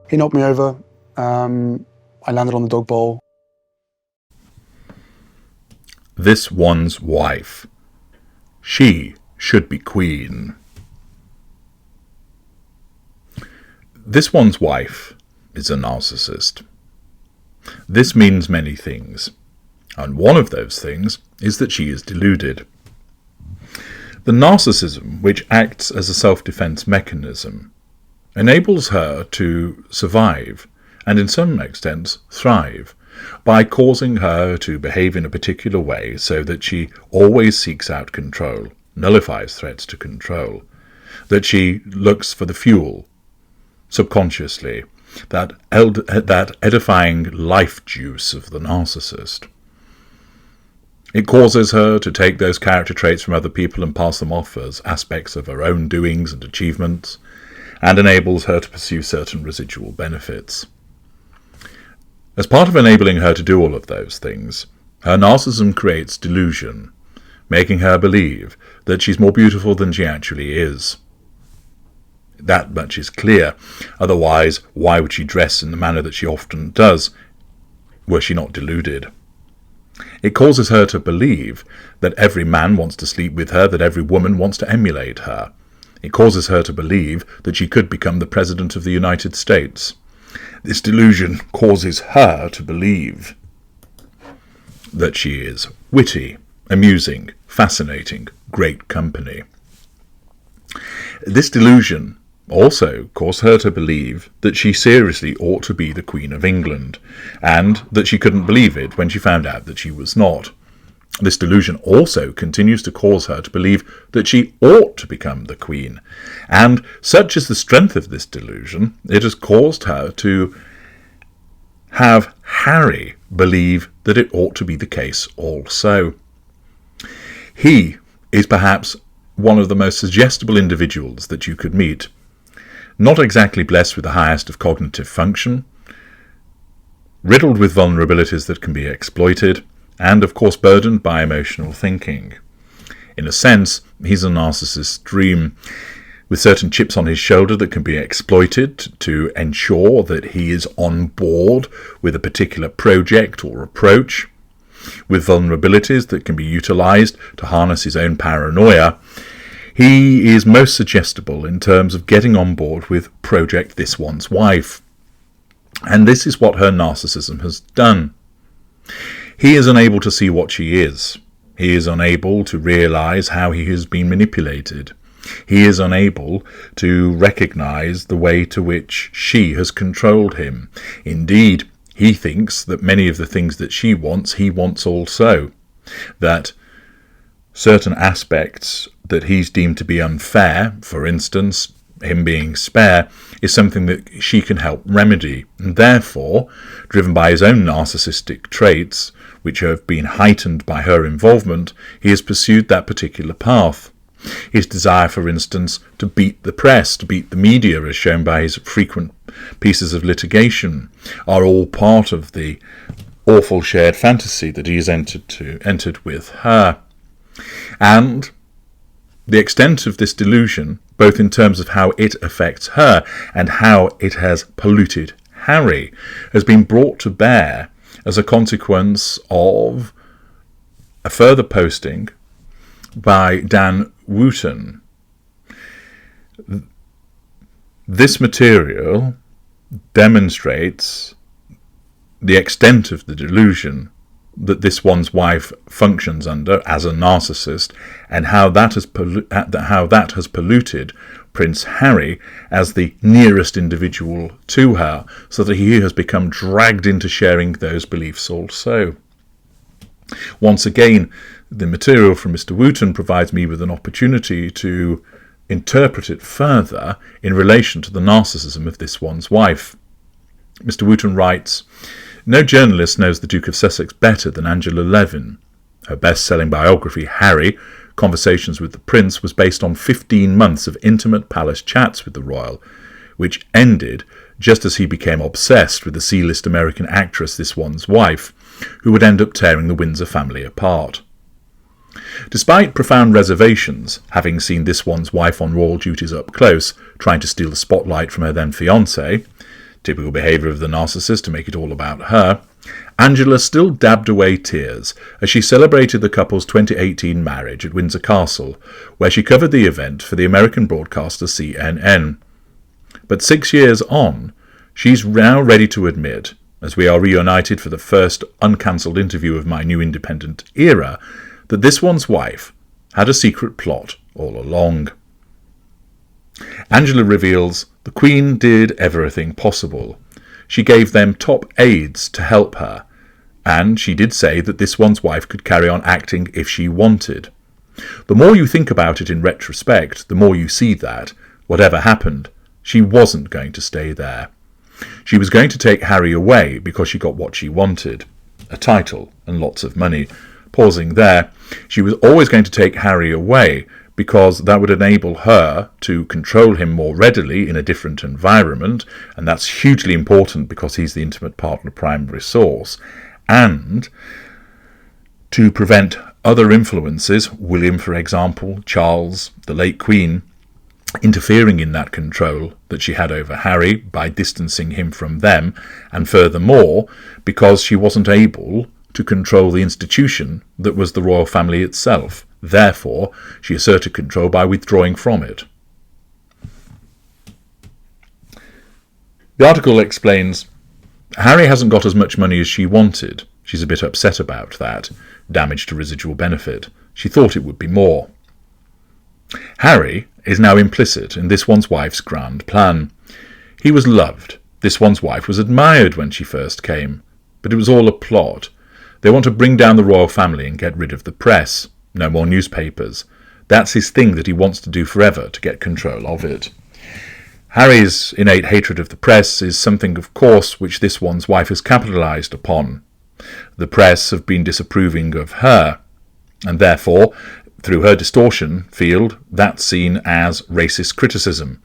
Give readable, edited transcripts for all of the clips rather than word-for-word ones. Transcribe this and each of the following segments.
He knocked me over. I landed on the dog bowl. This one's wife. She should be queen. This one's wife is a narcissist. This means many things, and one of those things is that she is deluded. The narcissism, which acts as a self-defense mechanism, enables her to survive and in some extent thrive by causing her to behave in a particular way so that she always seeks out control, nullifies threats to control, that she looks for the fuel subconsciously, that edifying life juice of the narcissist. It causes her to take those character traits from other people and pass them off as aspects of her own doings and achievements, and enables her to pursue certain residual benefits. As part of enabling her to do all of those things, her narcissism creates delusion, making her believe that she's more beautiful than she actually is. That much is clear. Otherwise, why would she dress in the manner that she often does, were she not deluded? It causes her to believe that every man wants to sleep with her, that every woman wants to emulate her. It causes her to believe that she could become the President of the United States. This delusion causes her to believe that she is witty, amusing, fascinating, great company. This delusion also caused her to believe that she seriously ought to be the Queen of England, and that she couldn't believe it when she found out that she was not. This delusion also continues to cause her to believe that she ought to become the Queen, and such is the strength of this delusion, it has caused her to have Harry believe that it ought to be the case also. He is perhaps one of the most suggestible individuals that you could meet. Not exactly blessed with the highest of cognitive function, riddled with vulnerabilities that can be exploited, and of course burdened by emotional thinking. In a sense, he's a narcissist's dream, with certain chips on his shoulder that can be exploited to ensure that he is on board with a particular project or approach, with vulnerabilities that can be utilised to harness his own paranoia. He is most suggestible in terms of getting on board with Project This One's Wife. And this is what her narcissism has done. He is unable to see what she is. He is unable to realise how he has been manipulated. He is unable to recognise the way to which she has controlled him. Indeed, he thinks that many of the things that she wants, he wants also. That certain aspects that he's deemed to be unfair, for instance, him being spare, is something that she can help remedy. And therefore, driven by his own narcissistic traits, which have been heightened by her involvement, he has pursued that particular path. His desire, for instance, to beat the press, to beat the media, as shown by his frequent pieces of litigation, are all part of the awful shared fantasy that he has entered with her. And the extent of this delusion, both in terms of how it affects her and how it has polluted Harry, has been brought to bear as a consequence of a further posting by Dan Wooten. This material demonstrates the extent of the delusion that this one's wife functions under as a narcissist, and how that has polluted Prince Harry as the nearest individual to her, so that he has become dragged into sharing those beliefs also. Once again, the material from Mr. Wooten provides me with an opportunity to interpret it further in relation to the narcissism of this one's wife. Mr. Wooten writes, "No journalist knows the Duke of Sussex better than Angela Levin. Her best-selling biography, Harry, Conversations with the Prince, was based on 15 months of intimate palace chats with the royal, which ended just as he became obsessed with the C-list American actress, this one's wife, who would end up tearing the Windsor family apart. Despite profound reservations, having seen this one's wife on royal duties up close, trying to steal the spotlight from her then fiancé, typical behaviour of the narcissist to make it all about her, Angela still dabbed away tears as she celebrated the couple's 2018 marriage at Windsor Castle, where she covered the event for the American broadcaster CNN. But 6 years on, she's now ready to admit, as we are reunited for the first uncancelled interview of my new independent era, that this one's wife had a secret plot all along. Angela reveals the Queen did everything possible. She gave them top aides to help her, and she did say that this one's wife could carry on acting if she wanted. The more you think about it in retrospect, the more you see that, whatever happened, she wasn't going to stay there. She was going to take Harry away because she got what she wanted, a title and lots of money. Pausing there, she was always going to take Harry away because that would enable her to control him more readily in a different environment, and that's hugely important because he's the intimate partner primary source, and to prevent other influences, William, for example, Charles, the late Queen, interfering in that control that she had over Harry by distancing him from them, and furthermore, because she wasn't able to control the institution that was the royal family itself. Therefore, she asserted control by withdrawing from it. The article explains, Harry hasn't got as much money as she wanted. She's a bit upset about that. Damage to residual benefit. She thought it would be more. Harry is now implicit in this one's wife's grand plan. He was loved. This one's wife was admired when she first came. But it was all a plot. They want to bring down the royal family and get rid of the press. No more newspapers. That's his thing that he wants to do forever, to get control of it. Harry's innate hatred of the press is something, of course, which this one's wife has capitalised upon. The press have been disapproving of her, and therefore, through her distortion field, that's seen as racist criticism.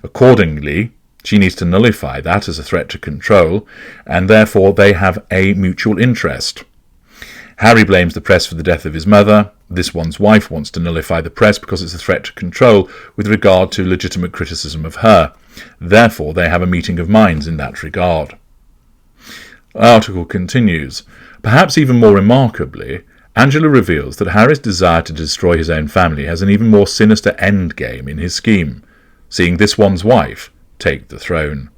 Accordingly, she needs to nullify that as a threat to control, and therefore they have a mutual interest. Harry blames the press for the death of his mother. This one's wife wants to nullify the press because it's a threat to control with regard to legitimate criticism of her. Therefore, they have a meeting of minds in that regard. The article continues. Perhaps even more remarkably, Angela reveals that Harry's desire to destroy his own family has an even more sinister endgame in his scheme, seeing this one's wife take the throne.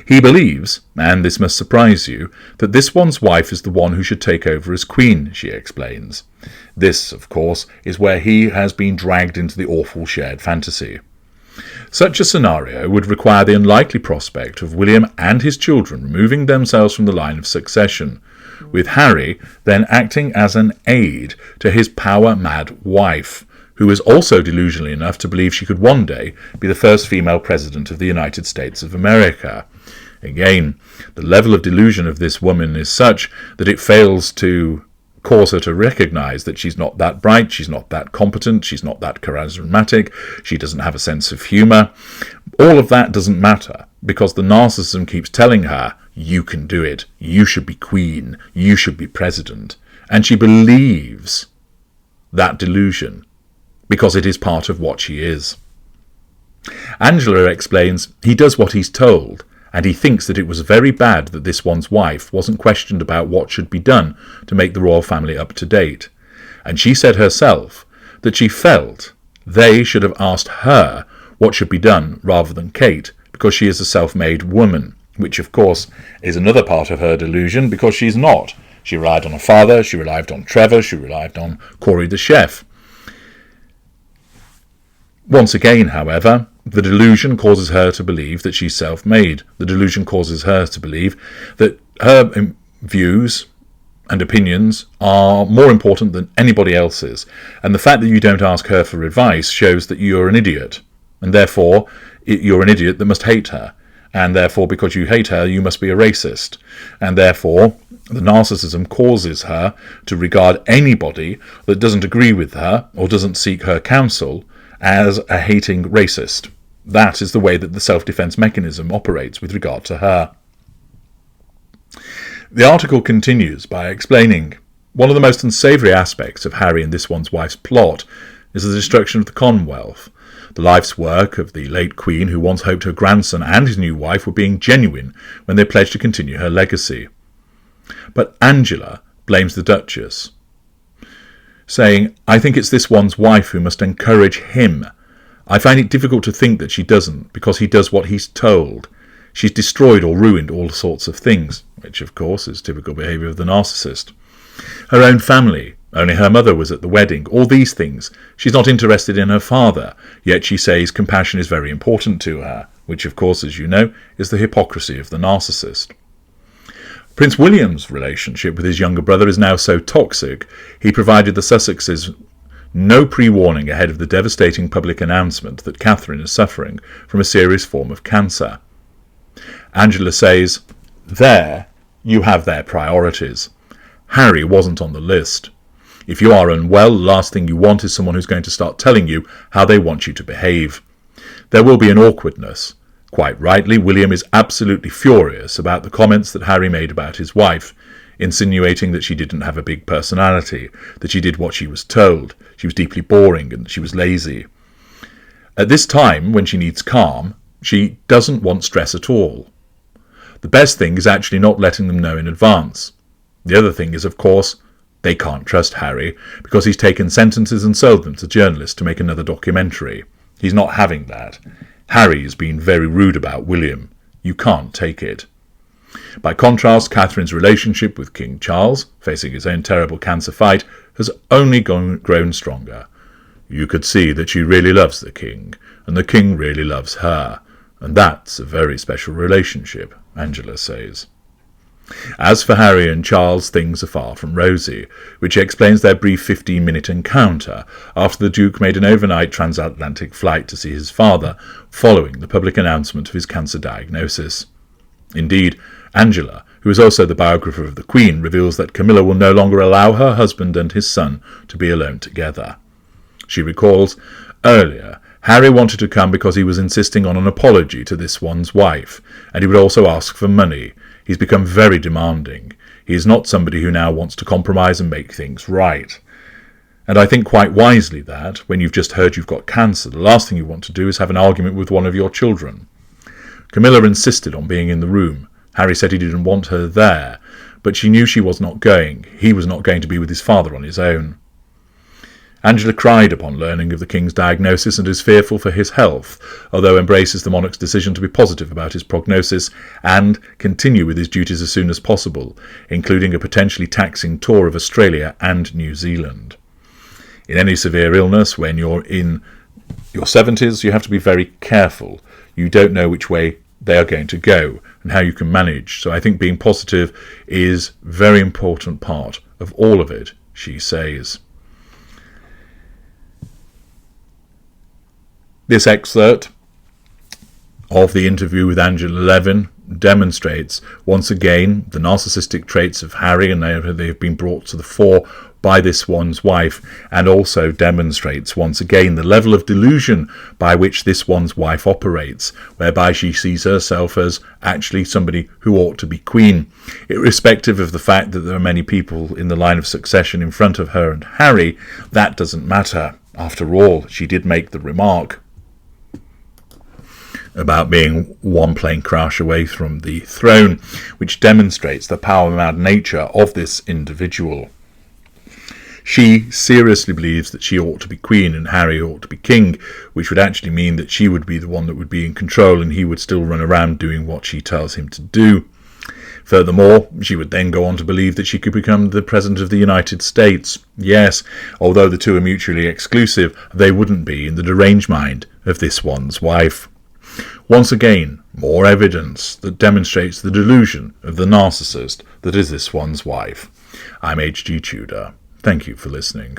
He believes, and this must surprise you, that this one's wife is the one who should take over as queen, she explains. This, of course, is where he has been dragged into the awful shared fantasy. Such a scenario would require the unlikely prospect of William and his children removing themselves from the line of succession, with Harry then acting as an aide to his power-mad wife, who is also delusional enough to believe she could one day be the first female president of the United States of America. Again, the level of delusion of this woman is such that it fails to cause her to recognise that she's not that bright, she's not that competent, she's not that charismatic, she doesn't have a sense of humour. All of that doesn't matter, because the narcissism keeps telling her, you can do it, you should be queen, you should be president. And she believes that delusion, because it is part of what she is. Angela explains he does what he's told, and he thinks that it was very bad that this one's wife wasn't questioned about what should be done to make the royal family up to date. And she said herself that she felt they should have asked her what should be done rather than Kate, because she is a self-made woman, which of course is another part of her delusion, because she's not. She relied on her father, she relied on Trevor, she relied on Corey the chef. Once again, however, the delusion causes her to believe that she's self-made. The delusion causes her to believe that her views and opinions are more important than anybody else's. And the fact that you don't ask her for advice shows that you're an idiot. And therefore, you're an idiot that must hate her. And therefore, because you hate her, you must be a racist. And therefore, the narcissism causes her to regard anybody that doesn't agree with her or doesn't seek her counsel as a hating racist. That is the way that the self-defense mechanism operates with regard to her. The article continues by explaining one of the most unsavoury aspects of Harry and this one's wife's plot is the destruction of the Commonwealth. The life's work of the late Queen, who once hoped her grandson and his new wife were being genuine when they pledged to continue her legacy. But Angela blames the Duchess, saying, "I think it's this one's wife who must encourage him. I find it difficult to think that she doesn't, because he does what he's told. She's destroyed or ruined all sorts of things," which of course is typical behaviour of the narcissist. Her own family, only her mother was at the wedding, all these things. She's not interested in her father, yet she says compassion is very important to her, which of course, as you know, is the hypocrisy of the narcissist. Prince William's relationship with his younger brother is now so toxic, he provided the Sussexes no pre-warning ahead of the devastating public announcement that Catherine is suffering from a serious form of cancer. Angela says, "There you have their priorities. Harry wasn't on the list. If you are unwell, the last thing you want is someone who's going to start telling you how they want you to behave. There will be an awkwardness. Quite rightly, William is absolutely furious about the comments that Harry made about his wife, insinuating that she didn't have a big personality, that she did what she was told, she was deeply boring and she was lazy. At this time, when she needs calm, she doesn't want stress at all. The best thing is actually not letting them know in advance. The other thing is, of course, they can't trust Harry, because he's taken sentences and sold them to journalists to make another documentary. He's not having that. Harry has been very rude about William. You can't take it." By contrast, Catherine's relationship with King Charles, facing his own terrible cancer fight, has only grown stronger. You could see that she really loves the king, and the king really loves her, and that's a very special relationship, Angela says. As for Harry and Charles, things are far from rosy, which explains their brief 15-minute encounter after the Duke made an overnight transatlantic flight to see his father, following the public announcement of his cancer diagnosis. Indeed, Angela, who is also the biographer of the Queen, reveals that Camilla will no longer allow her husband and his son to be alone together. She recalls, "Earlier, Harry wanted to come because he was insisting on an apology to this one's wife, and he would also ask for money. He's become very demanding. He is not somebody who now wants to compromise and make things right. And I think quite wisely that, when you've just heard you've got cancer, the last thing you want to do is have an argument with one of your children." Camilla insisted on being in the room. Harry said he didn't want her there, but she knew she was not going. He was not going to be with his father on his own. Angela cried upon learning of the king's diagnosis and is fearful for his health, although embraces the monarch's decision to be positive about his prognosis and continue with his duties as soon as possible, including a potentially taxing tour of Australia and New Zealand. In any severe illness, when you're in your 70s, you have to be very careful. You don't know which way they are going to go and how you can manage. So I think being positive is a very important part of all of it, she says. This excerpt of the interview with Angela Levin demonstrates once again the narcissistic traits of Harry, and they have been brought to the fore by this one's wife, and also demonstrates once again the level of delusion by which this one's wife operates, whereby she sees herself as actually somebody who ought to be queen, irrespective of the fact that there are many people in the line of succession in front of her and Harry. That doesn't matter. After all, she did make the remark about being one plane crash away from the throne, which demonstrates the power-mad nature of this individual. She seriously believes that she ought to be queen and Harry ought to be king, which would actually mean that she would be the one that would be in control and he would still run around doing what she tells him to do. Furthermore, she would then go on to believe that she could become the President of the United States. Yes, although the two are mutually exclusive, they wouldn't be in the deranged mind of this one's wife. Once again, more evidence that demonstrates the delusion of the narcissist that is this one's wife. I'm H.G. Tudor. Thank you for listening.